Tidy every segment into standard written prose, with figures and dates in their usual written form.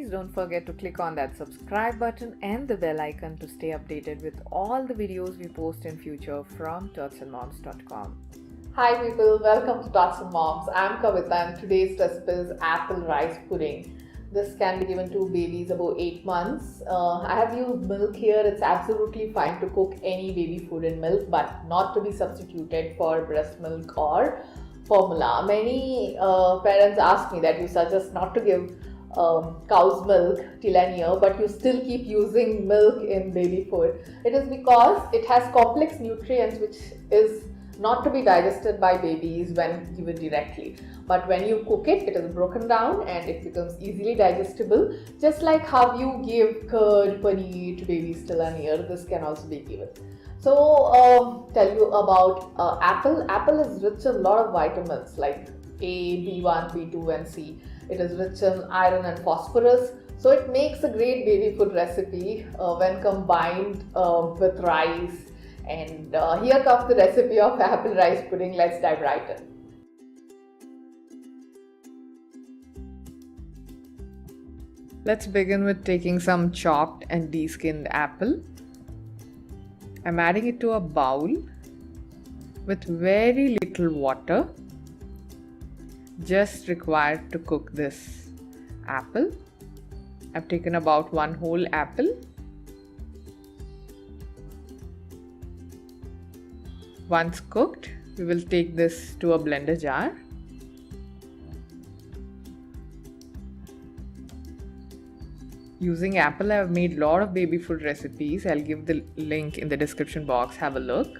please don't forget to click on that subscribe button and the bell icon to stay updated with all the videos we post in future from todsandmoms.com. Hi people, welcome to Tots and Moms. I'm Kavita and today's recipe is apple rice pudding. This can be given to babies above 8 months. I have used milk here. It's absolutely fine to cook any baby food in milk, but not to be substituted for breast milk or formula. Many parents ask me that you suggest not to give cow's milk till an year, but you still keep using milk in baby food. It is because it has complex nutrients which is not to be digested by babies when given directly. But when you cook it, it is broken down and it becomes easily digestible. Just like how you give curd, paneer to babies till an year, this can also be given. So, tell you about apple. Apple is rich in a lot of vitamins like A, B1, B2 and C. It is rich in iron and phosphorus. So it makes a great baby food recipe when combined with rice. And here comes the recipe of apple rice pudding. Let's dive right in. Let's begin with taking some chopped and de-skinned apple. I'm adding it to a bowl with very little water, just required to cook this apple. I've taken about one whole apple. Once cooked, we will take this to a blender jar. Using apple, I have made a lot of baby food recipes. I'll give the link in the description box. Have a look.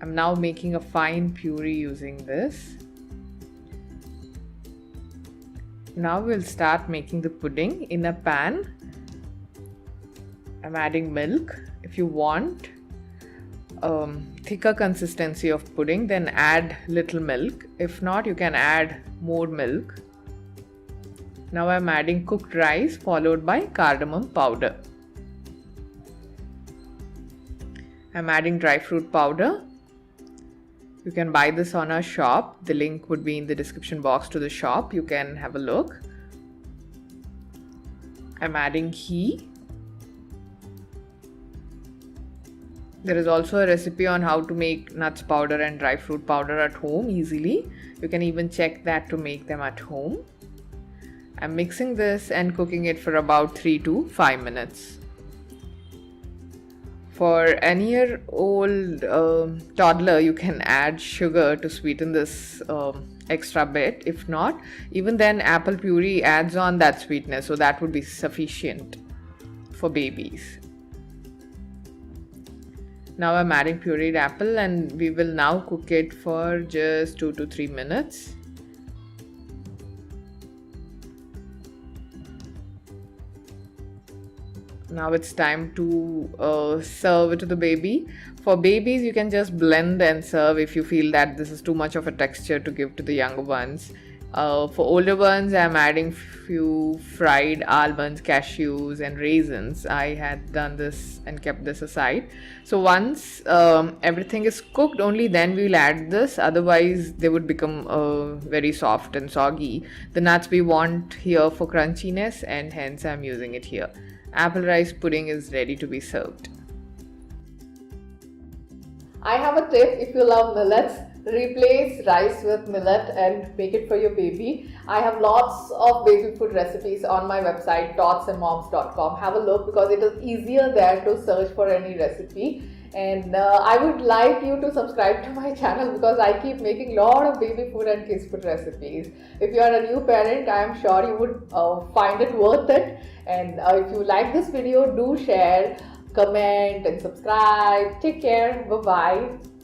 I'm now making a fine puree using this. Now we'll start making the pudding in a pan. I'm adding milk. If you want thicker consistency of pudding, then add little milk. If not, you can add more milk. Now I'm adding cooked rice followed by cardamom powder. I'm adding dry fruit powder. You can buy this on our shop. The link would be in the description box to the shop. You can have a look. I'm adding ghee. There is also a recipe on how to make nuts powder and dry fruit powder at home easily. You can even check that to make them at home. I'm mixing this and cooking it for about 3 to 5 minutes. For an year-old toddler, you can add sugar to sweeten this extra bit. If not, even then apple puree adds on that sweetness, so that would be sufficient for babies. Now I'm adding pureed apple and we will now cook it for just 2 to 3 minutes. Now it's time to serve it to the baby. For babies, you can just blend and serve if you feel that this is too much of a texture to give to the younger ones. For older ones, I'm adding few fried almonds, cashews and raisins. I had done this and kept this aside. So once everything is cooked, only then we'll add this. Otherwise, they would become very soft and soggy. The nuts we want here for crunchiness and hence I'm using it here. Apple rice pudding is ready to be served. I have a tip. If you love millets, replace rice with millet and make it for your baby. I have lots of baby food recipes on my website todsandmoms.com. Have a look because it is easier there to search for any recipe. And I would like you to subscribe to my channel because I keep making a lot of baby food and kids food recipes. If you are a new parent, I am sure you would find it worth it. And if you like this video, do share, comment and subscribe. Take care. Bye-bye.